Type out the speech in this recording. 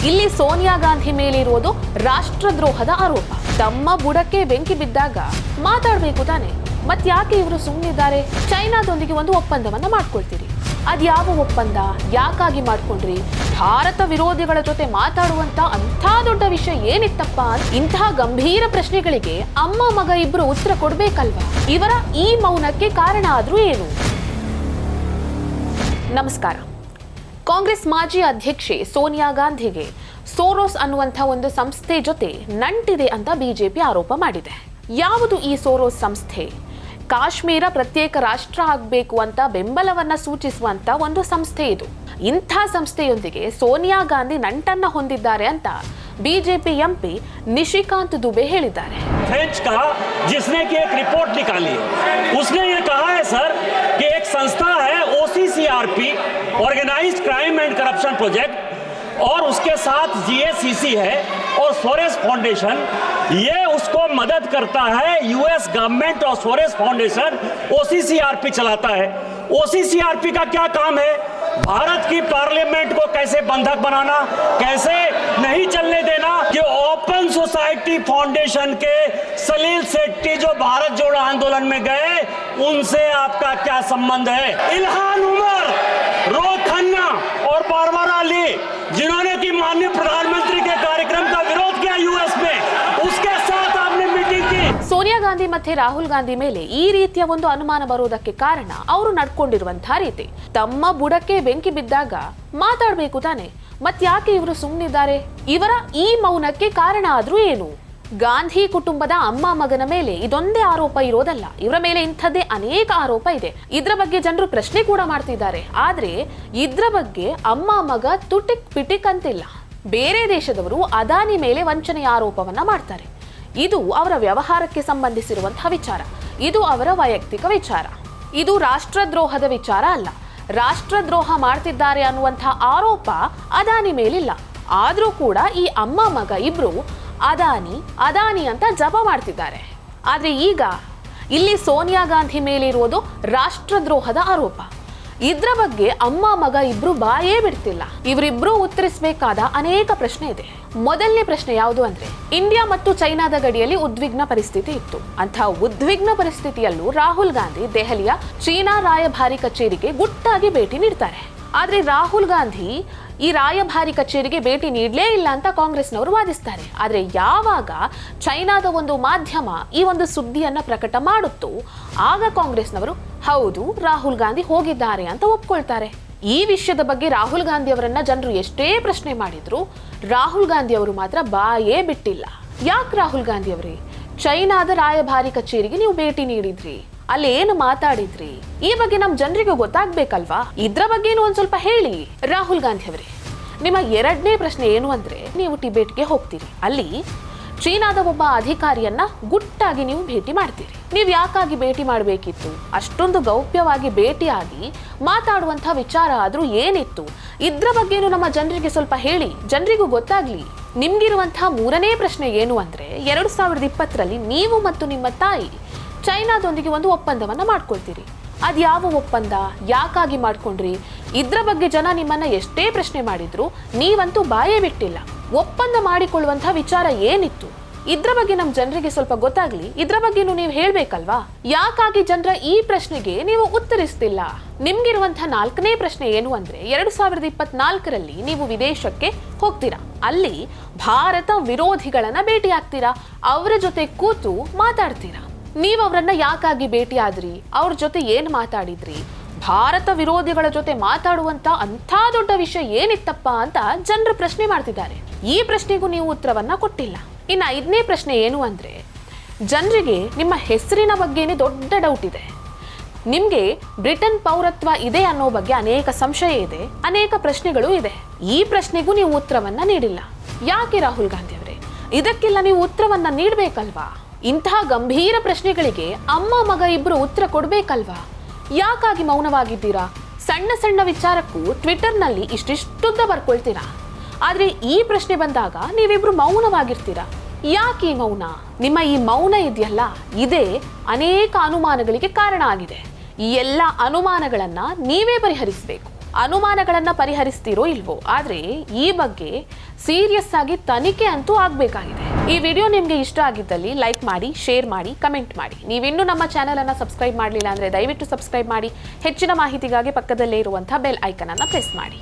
ಇಲ್ಲಿ ಸೋನಿಯಾ ಗಾಂಧಿ ಮೇಲೆ ಇರೋದು ರಾಷ್ಟ್ರದ್ರೋಹದ ಆರೋಪ. ತಮ್ಮ ಬುಡಕ್ಕೆ ಬೆಂಕಿ ಬಿದ್ದಾಗ ಮಾತಾಡ್ಬೇಕು ತಾನೆ, ಮತ್ಯಾಕೆ ಇವರು ಸುಮ್ಮನಿದ್ದಾರೆ? ಚೈನಾದೊಂದಿಗೆ ಒಂದು ಒಪ್ಪಂದವನ್ನ ಮಾಡ್ಕೊಳ್ತೀರಿ, ಅದ್ಯಾವ ಒಪ್ಪಂದ, ಯಾಕಾಗಿ ಮಾಡ್ಕೊಂಡ್ರಿ? ಭಾರತ ವಿರೋಧಿಗಳ ಜೊತೆ ಮಾತಾಡುವಂತ ಅಂಥ ದೊಡ್ಡ ವಿಷಯ ಏನಿತ್ತಪ್ಪ? ಇಂತಹ ಗಂಭೀರ ಪ್ರಶ್ನೆಗಳಿಗೆ ಅಮ್ಮ ಮಗ ಇಬ್ರು ಉತ್ತರ ಕೊಡ್ಬೇಕಲ್ವಾ? ಇವರ ಈ ಮೌನಕ್ಕೆ ಕಾರಣ ಆದ್ರೂ ಏನು? ನಮಸ್ಕಾರ. ಕಾಂಗ್ರೆಸ್ ಮಾಜಿ ಅಧ್ಯಕ್ಷೆ ಸೋನಿಯಾ ಗಾಂಧಿಗೆ ಸೋರೋಸ್ ಅನ್ನುವಂಥ ಒಂದು ಸಂಸ್ಥೆ ಜೊತೆ ನಂಟಿದೆ ಅಂತ ಬಿಜೆಪಿ ಆರೋಪ ಮಾಡಿದೆ. ಯಾವುದು ಈ ಸೋರೋಸ್ ಸಂಸ್ಥೆ? ಕಾಶ್ಮೀರ ಪ್ರತ್ಯೇಕ ರಾಷ್ಟ್ರ ಆಗಬೇಕು ಅಂತ ಬೆಂಬಲವನ್ನ ಸೂಚಿಸುವಂತ ಒಂದು ಸಂಸ್ಥೆ ಇದು. ಇಂಥ ಸಂಸ್ಥೆಯೊಂದಿಗೆ ಸೋನಿಯಾ ಗಾಂಧಿ ನಂಟನ್ನ ಹೊಂದಿದ್ದಾರೆ ಅಂತ ಬಿಜೆಪಿ ಎಂಪಿ निशिकांत दुबे ಹೇಳಿದ್ದಾರೆ. फ्रेंच का जिसने की एक रिपोर्ट निकाली है, उसने ये कहा है सर कि एक संस्था है OCCRP, organized crime and corruption project, और उसके साथ GACC है और सोरेस फाउंडेशन, ये उसको मदद करता है। US गवर्नमेंट और सोरेस फाउंडेशन OCCRP चलाता है। OCCRP का क्या काम है? भारत की पार्लियामेंट को कैसे बंधक बनाना, कैसे नहीं चलने देना कि ओपन सोसाइटी फाउंडेशन के सलील सेट्टी जो भारत जोड़ो आंदोलन में गए, उनसे आपका क्या संबंध है? इल्हान उमर, रोहित खन्ना और बारबारा अली, जिन्होंने की माननीय प्रधानमंत्री के कार्यक्रम का विरोध किया US में, उसके साथ आपने मीटिंग की। ಸೋನಿಯಾ ಗಾಂಧಿ ಮತ್ತೆ ರಾಹುಲ್ ಗಾಂಧಿ ಮೇಲೆ ಈ ರೀತಿಯ ಒಂದು ಅನುಮಾನ ಬರೋದಕ್ಕೆ ಕಾರಣ ಅವರು ನಡ್ಕೊಂಡಿರುವಂತಹ ರೀತಿ. ತಮ್ಮ ಬುಡಕ್ಕೆ ಬೆಂಕಿ ಬಿದ್ದಾಗ ಮಾತಾಡ್ಬೇಕು ತಾನೆ, ಮತ್ಯಾಕೆ ಇವರು ಸುಮ್ಮನಿದ್ದಾರೆ? ಇವರ ಈ ಮೌನಕ್ಕೆ ಕಾರಣ ಆದ್ರೂ ಏನು? ಗಾಂಧಿ ಕುಟುಂಬದ ಅಮ್ಮ ಮಗನ ಮೇಲೆ ಇದೊಂದೇ ಆರೋಪ ಇರೋದಲ್ಲ, ಇವರ ಮೇಲೆ ಇಂಥದ್ದೇ ಅನೇಕ ಆರೋಪ ಇದೆ. ಇದ್ರ ಬಗ್ಗೆ ಜನರು ಪ್ರಶ್ನೆ ಕೂಡ ಮಾಡ್ತಿದ್ದಾರೆ. ಆದ್ರೆ ಇದ್ರ ಬಗ್ಗೆ ಅಮ್ಮ ಮಗ ತುಟಿಕ್ ಪಿಟಿಕ್ ಅಂತಿಲ್ಲ. ಬೇರೆ ದೇಶದವರು ಅದಾನಿ ಮೇಲೆ ವಂಚನೆಯ ಆರೋಪವನ್ನ ಮಾಡ್ತಾರೆ. ಇದು ಅವರ ವ್ಯವಹಾರಕ್ಕೆ ಸಂಬಂಧಿಸಿರುವಂತಹ ವಿಚಾರ, ಇದು ಅವರ ವೈಯಕ್ತಿಕ ವಿಚಾರ. ಇದು ರಾಷ್ಟ್ರದ್ರೋಹದ ವಿಚಾರ ಅಲ್ಲ. ರಾಷ್ಟ್ರದ್ರೋಹ ಮಾಡ್ತಿದ್ದಾರೆ ಅನ್ನುವಂತಹ ಆರೋಪ ಅದಾನಿ ಮೇಲಿಲ್ಲ. ಆದ್ರೂ ಕೂಡ ಈ ಅಮ್ಮ ಮಗ ಇಬ್ರು ಅದಾನಿ ಅಂತ ಜಪ ಮಾಡ್ತಿದ್ದಾರೆ. ಆದ್ರೆ ಈಗ ಇಲ್ಲಿ ಸೋನಿಯಾ ಗಾಂಧಿ ಮೇಲೆ ಇರೋದು ರಾಷ್ಟ್ರದ್ರೋಹದ ಆರೋಪ. ಇದ್ರ ಬಗ್ಗೆ ಅಮ್ಮ ಮಗ ಇಬ್ರು ಬಾಯೇ ಬಿಡ್ತಿಲ್ಲ. ಇವರಿಬ್ರು ಉತ್ತರಿಸಬೇಕಾದ ಅನೇಕ ಪ್ರಶ್ನೆ ಇದೆ. ಮೊದಲನೇ ಪ್ರಶ್ನೆ ಯಾವುದು ಅಂದ್ರೆ, ಇಂಡಿಯಾ ಮತ್ತು ಚೈನಾದ ಗಡಿಯಲ್ಲಿ ಉದ್ವಿಗ್ನ ಪರಿಸ್ಥಿತಿ ಇತ್ತು. ಅಂತಹ ಉದ್ವಿಗ್ನ ಪರಿಸ್ಥಿತಿಯಲ್ಲೂ ರಾಹುಲ್ ಗಾಂಧಿ ದೆಹಲಿಯ ಚೀನಾ ರಾಯಭಾರಿ ಕಚೇರಿಗೆ ಗುಟ್ಟಾಗಿ ಭೇಟಿ ನೀಡ್ತಾರೆ. ಆದ್ರೆ ರಾಹುಲ್ ಗಾಂಧಿ ಈ ರಾಯಭಾರಿ ಕಚೇರಿಗೆ ಭೇಟಿ ನೀಡಲೇ ಇಲ್ಲ ಅಂತ ಕಾಂಗ್ರೆಸ್ನವರು ವಾದಿಸ್ತಾರೆ. ಆದ್ರೆ ಯಾವಾಗ ಚೈನಾದ ಒಂದು ಮಾಧ್ಯಮ ಈ ಒಂದು ಸುದ್ದಿಯನ್ನ ಪ್ರಕಟ ಮಾಡುತ್ತೋ, ಆಗ ಕಾಂಗ್ರೆಸ್ನವರು ಹೌದು ರಾಹುಲ್ ಗಾಂಧಿ ಹೋಗಿದ್ದಾರೆ ಅಂತ ಒಪ್ಕೊಳ್ತಾರೆ. ಈ ವಿಷಯದ ಬಗ್ಗೆ ರಾಹುಲ್ ಗಾಂಧಿ ಅವರನ್ನ ಜನರು ಎಷ್ಟೇ ಪ್ರಶ್ನೆ ಮಾಡಿದ್ರು ರಾಹುಲ್ ಗಾಂಧಿ ಅವರು ಮಾತ್ರ ಬಾಯೇ ಬಿಟ್ಟಿಲ್ಲ. ಯಾಕೆ ರಾಹುಲ್ ಗಾಂಧಿ ಅವರೇ ಚೈನಾದ ರಾಯಭಾರಿ ಕಚೇರಿಗೆ ನೀವು ಭೇಟಿ ನೀಡಿದ್ರಿ, ಅಲ್ಲಿ ಏನು ಮಾತಾಡಿದ್ರಿ? ಈ ಬಗ್ಗೆ ನಮ್ ಜನರಿಗೆ ಗೊತ್ತಾಗ್ಬೇಕಲ್ವಾ? ಇದ್ರ ಬಗ್ಗೆನೂ ಒಂದ್ ಸ್ವಲ್ಪ ಹೇಳಿ. ರಾಹುಲ್ ಗಾಂಧಿ ಅವರೇ, ನಿಮ್ಮ ಎರಡನೇ ಪ್ರಶ್ನೆ ಏನು ಅಂದ್ರೆ, ನೀವು ಟಿಬೆಟ್ಗೆ ಹೋಗ್ತೀರಿ, ಅಲ್ಲಿ ಚೀನಾದ ಒಬ್ಬ ಅಧಿಕಾರಿಯನ್ನ ಗುಟ್ಟಾಗಿ ನೀವು ಭೇಟಿ ಮಾಡ್ತೀರಿ. ನೀವು ಯಾಕಾಗಿ ಭೇಟಿ ಮಾಡಬೇಕಿತ್ತು? ಅಷ್ಟೊಂದು ಗೌಪ್ಯವಾಗಿ ಭೇಟಿಯಾಗಿ ಮಾತಾಡುವಂತಹ ವಿಚಾರ ಆದ್ರೂ ಏನಿತ್ತು? ಇದ್ರ ಬಗ್ಗೆನೂ ನಮ್ಮ ಜನರಿಗೆ ಸ್ವಲ್ಪ ಹೇಳಿ, ಜನರಿಗೂ ಗೊತ್ತಾಗ್ಲಿ. ನಿಮ್ಗಿರುವಂತಹ ಮೂರನೇ ಪ್ರಶ್ನೆ ಏನು ಅಂದ್ರೆ, 2020ರಲ್ಲಿ ನೀವು ಮತ್ತು ನಿಮ್ಮ ತಾಯಿ ಚೈನಾದೊಂದಿಗೆ ಒಂದು ಒಪ್ಪಂದವನ್ನ ಮಾಡ್ಕೊಳ್ತೀರಿ. ಅದ್ಯಾವ ಒಪ್ಪಂದ, ಯಾಕಾಗಿ ಮಾಡ್ಕೊಂಡ್ರಿ? ಇದ್ರ ಬಗ್ಗೆ ಜನ ನಿಮ್ಮನ್ನ ಎಷ್ಟೇ ಪ್ರಶ್ನೆ ಮಾಡಿದ್ರು ನೀವಂತೂ ಬಾಯೇ ಬಿಟ್ಟಿಲ್ಲ. ಒಪ್ಪಂದ ಮಾಡಿಕೊಳ್ಳುವಂತಹ ವಿಚಾರ ಏನಿತ್ತು? ಇದ್ರ ಬಗ್ಗೆ ನಮ್ಮ ಜನರಿಗೆ ಸ್ವಲ್ಪ ಗೊತ್ತಾಗ್ಲಿ. ಇದ್ರ ಬಗ್ಗೆನೂ ನೀವು ಹೇಳ್ಬೇಕಲ್ವಾ? ಯಾಕಾಗಿ ಜನರ ಈ ಪ್ರಶ್ನೆಗೆ ನೀವು ಉತ್ತರಿಸ್ತಿಲ್ಲ? ನಿಮ್ಗಿರುವಂತಹ ನಾಲ್ಕನೇ ಪ್ರಶ್ನೆ ಏನು ಅಂದ್ರೆ, 2024ರಲ್ಲಿ ನೀವು ವಿದೇಶಕ್ಕೆ ಹೋಗ್ತೀರಾ, ಅಲ್ಲಿ ಭಾರತ ವಿರೋಧಿಗಳನ್ನ ಭೇಟಿ ಆಗ್ತೀರಾ, ಅವರ ಜೊತೆ ಕೂತು ಮಾತಾಡ್ತೀರಾ. ನೀವು ಅವರನ್ನ ಯಾಕಾಗಿ ಭೇಟಿ ಆದ್ರಿ? ಅವ್ರ ಜೊತೆ ಏನ್ ಮಾತಾಡಿದ್ರಿ? ಭಾರತ ವಿರೋಧಿಗಳ ಜೊತೆ ಮಾತಾಡುವಂತ ಅಂಥ ದೊಡ್ಡ ವಿಷಯ ಏನಿತ್ತಪ್ಪ ಅಂತ ಜನರು ಪ್ರಶ್ನೆ ಮಾಡ್ತಿದ್ದಾರೆ. ಈ ಪ್ರಶ್ನೆಗೂ ನೀವು ಉತ್ತರವನ್ನ ಕೊಟ್ಟಿಲ್ಲ. ಇನ್ನು 5ನೇ ಪ್ರಶ್ನೆ ಏನು ಅಂದ್ರೆ, ಜನರಿಗೆ ನಿಮ್ಮ ಹೆಸರಿನ ಬಗ್ಗೆನೇ ದೊಡ್ಡ ಡೌಟ್ ಇದೆ. ನಿಮ್ಗೆ ಬ್ರಿಟನ್ ಪೌರತ್ವ ಇದೆ ಅನ್ನೋ ಬಗ್ಗೆ ಅನೇಕ ಸಂಶಯ ಇದೆ, ಅನೇಕ ಪ್ರಶ್ನೆಗಳು ಇದೆ. ಈ ಪ್ರಶ್ನೆಗೂ ನೀವು ಉತ್ತರವನ್ನ ನೀಡಿಲ್ಲ. ಯಾಕೆ ರಾಹುಲ್ ಗಾಂಧಿ ಅವರೇ? ಇದಕ್ಕೆಲ್ಲ ನೀವು ಉತ್ತರವನ್ನ ನೀಡಬೇಕಲ್ವಾ? ಇಂತಹ ಗಂಭೀರ ಪ್ರಶ್ನೆಗಳಿಗೆ ಅಮ್ಮ ಮಗ ಇಬ್ರು ಉತ್ತರ ಕೊಡ್ಬೇಕಲ್ವಾ? ಯಾಕಾಗಿ ಮೌನವಾಗಿದ್ದೀರಾ? ಸಣ್ಣ ಸಣ್ಣ ವಿಚಾರಕ್ಕೂ ಟ್ವಿಟರ್ನಲ್ಲಿ ಇಷ್ಟಿಷ್ಟುದ್ದ ಬರ್ಕೊಳ್ತೀರಾ. ಆದ್ರೆ ಈ ಪ್ರಶ್ನೆ ಬಂದಾಗ ನೀವಿಬ್ರು ಮೌನವಾಗಿರ್ತೀರಾ. ಯಾಕೆ ಈ ಮೌನ? ನಿಮ್ಮ ಈ ಮೌನ ಇದೆಯಲ್ಲ, ಇದೇ ಅನೇಕ ಅನುಮಾನಗಳಿಗೆ ಕಾರಣ ಆಗಿದೆ. ಈ ಎಲ್ಲ ಅನುಮಾನಗಳನ್ನ ನೀವೇ ಪರಿಹರಿಸಬೇಕು. ಅನುಮಾನಗಳನ್ನ ಪರಿಹರಿಸ್ತೀರೋ ಇಲ್ವೋ, ಆದ್ರೆ ಈ ಬಗ್ಗೆ ಸೀರಿಯಸ್ ಆಗಿ ತನಿಖೆ ಅಂತೂ ಆಗ್ಬೇಕಾಗಿದೆ. ಈ ವಿಡಿಯೋ ನಿಮ್ಗೆ ಇಷ್ಟ ಆಗಿದ್ದಲ್ಲಿ ಲೈಕ್ ಮಾಡಿ, ಶೇರ್ ಮಾಡಿ, ಕಮೆಂಟ್ ಮಾಡಿ. ನೀವಿನ್ನೂ ನಮ್ಮ ಚಾನೆಲ್ ಅನ್ನ ಸಬ್ಸ್ಕ್ರೈಬ್ ಮಾಡಲಿಲ್ಲ ಅಂದ್ರೆ ದಯವಿಟ್ಟು ಸಬ್ಸ್ಕ್ರೈಬ್ ಮಾಡಿ. ಹೆಚ್ಚಿನ ಮಾಹಿತಿಗಾಗಿ ಪಕ್ಕದಲ್ಲೇ ಇರುವಂತಹ ಬೆಲ್ ಐಕನ್ ಅನ್ನ ಪ್ರೆಸ್ ಮಾಡಿ.